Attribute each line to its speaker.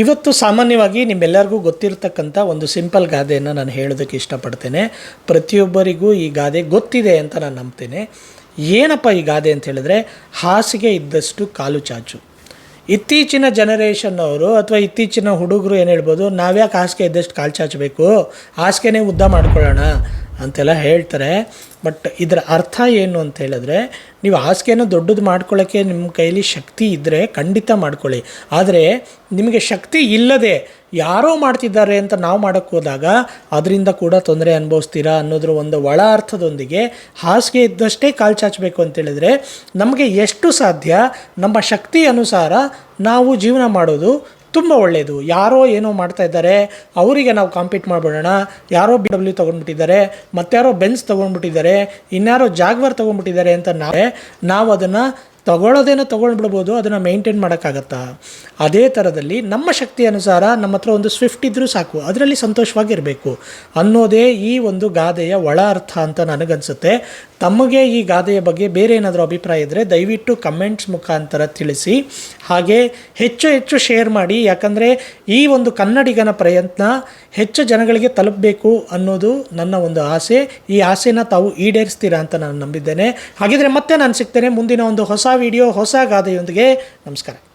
Speaker 1: ಇವತ್ತು ಸಾಮಾನ್ಯವಾಗಿ ನಿಮ್ಮೆಲ್ಲರಿಗೂ ಗೊತ್ತಿರತಕ್ಕಂಥ ಒಂದು ಸಿಂಪಲ್ ಗಾದೆಯನ್ನು ನಾನು ಹೇಳೋದಕ್ಕೆ ಇಷ್ಟಪಡ್ತೇನೆ. ಪ್ರತಿಯೊಬ್ಬರಿಗೂ ಈ ಗಾದೆ ಗೊತ್ತಿದೆ ಅಂತ ನಾನು ನಂಬ್ತೇನೆ. ಏನಪ್ಪ ಈ ಗಾದೆ ಅಂತ ಹೇಳಿದ್ರೆ, ಹಾಸಿಗೆ ಇದ್ದಷ್ಟು ಕಾಲು ಚಾಚು. ಇತ್ತೀಚಿನ ಜನರೇಷನ್ನವರು ಅಥವಾ ಇತ್ತೀಚಿನ ಹುಡುಗರು ಏನು ಹೇಳ್ಬೋದು, ನಾವ್ಯಾಕೆ ಹಾಸಿಗೆ ಇದ್ದಷ್ಟು ಕಾಲು ಚಾಚಬೇಕು, ಹಾಸಿಗೆನೇ ಉದ್ದ ಮಾಡ್ಕೊಳ್ಳೋಣ ಅಂತೆಲ್ಲ ಹೇಳ್ತಾರೆ. ಬಟ್ ಇದರ ಅರ್ಥ ಏನು ಅಂತ ಹೇಳಿದ್ರೆ, ನೀವು ಹಾಸಿಗೆನ ದೊಡ್ಡದು ಮಾಡ್ಕೊಳ್ಳೋಕ್ಕೆ ನಿಮ್ಮ ಕೈಲಿ ಶಕ್ತಿ ಇದ್ದರೆ ಖಂಡಿತ ಮಾಡ್ಕೊಳ್ಳಿ. ಆದರೆ ನಿಮಗೆ ಶಕ್ತಿ ಇಲ್ಲದೆ ಯಾರೋ ಮಾಡ್ತಿದ್ದಾರೆ ಅಂತ ನಾವು ಮಾಡೋಕ್ಕೆ ಹೋದಾಗ ಅದರಿಂದ ಕೂಡ ತೊಂದರೆ ಅನುಭವಿಸ್ತೀರಾ ಅನ್ನೋದ್ರ ಒಂದು ಒಳ ಅರ್ಥದೊಂದಿಗೆ ಹಾಸಿಗೆ ಇದ್ದಷ್ಟೇ ಕಾಲು ಚಾಚಬೇಕು ಅಂತೇಳಿದರೆ, ನಮಗೆ ಎಷ್ಟು ಸಾಧ್ಯ ನಮ್ಮ ಶಕ್ತಿ ಅನುಸಾರ ನಾವು ಜೀವನ ಮಾಡೋದು ತುಂಬ ಒಳ್ಳೆಯದು. ಯಾರೋ ಏನೋ ಮಾಡ್ತಾ ಇದ್ದಾರೆ, ಅವರಿಗೆ ನಾವು ಕಾಂಪೀಟ್ ಮಾಡಿಬಿಡೋಣ. ಯಾರೋ BMW ತೊಗೊಂಡ್ಬಿಟ್ಟಿದ್ದಾರೆ, ಮತ್ತಾರೋ ಬೆನ್ಸ್ ತೊಗೊಂಡ್ಬಿಟ್ಟಿದ್ದಾರೆ, ಇನ್ಯಾರೋ ಜಾಗ್ವಾರ್ ತೊಗೊಂಡ್ಬಿಟ್ಟಿದ್ದಾರೆ ಅಂತ ನಾವು ಅದನ್ನು ತೊಗೊಂಡ್ಬಿಡ್ಬೋದು. ಅದನ್ನು ಮೇಂಟೈನ್ ಮಾಡೋಕ್ಕಾಗತ್ತಾ? ಅದೇ ಥರದಲ್ಲಿ ನಮ್ಮ ಶಕ್ತಿ ಅನುಸಾರ ನಮ್ಮ ಹತ್ರ ಒಂದು ಸ್ವಿಫ್ಟ್ ಇದ್ದರೂ ಸಾಕು, ಅದರಲ್ಲಿ ಸಂತೋಷವಾಗಿರಬೇಕು ಅನ್ನೋದೇ ಈ ಒಂದು ಗಾದೆಯ ಒಳ ಅರ್ಥ ಅಂತ ನನಗನ್ಸುತ್ತೆ. ತಮಗೆ ಈ ಗಾದೆಯ ಬಗ್ಗೆ ಬೇರೆ ಏನಾದರೂ ಅಭಿಪ್ರಾಯ ಇದ್ದರೆ ದಯವಿಟ್ಟು ಕಮೆಂಟ್ಸ್ ಮುಖಾಂತರ ತಿಳಿಸಿ. ಹಾಗೆ ಹೆಚ್ಚು ಶೇರ್ ಮಾಡಿ, ಯಾಕಂದರೆ ಈ ಒಂದು ಕನ್ನಡಿಗನ ಪ್ರಯತ್ನ ಹೆಚ್ಚು ಜನಗಳಿಗೆ ತಲುಪಬೇಕು ಅನ್ನೋದು ನನ್ನ ಒಂದು ಆಸೆ. ಈ ಆಸೆನ ತಾವು ಈಡೇರಿಸ್ತೀರಾ ಅಂತ ನಾನು ನಂಬಿದ್ದೇನೆ. ಹಾಗಿದ್ರೆ ಮತ್ತೆ ನಾನು ಸಿಗ್ತೇನೆ ಮುಂದಿನ ಒಂದು ಹೊಸ ವಿಡಿಯೋ, ಹೊಸ ಗಾದೆಯೊಂದಿಗೆ. ನಮಸ್ಕಾರ.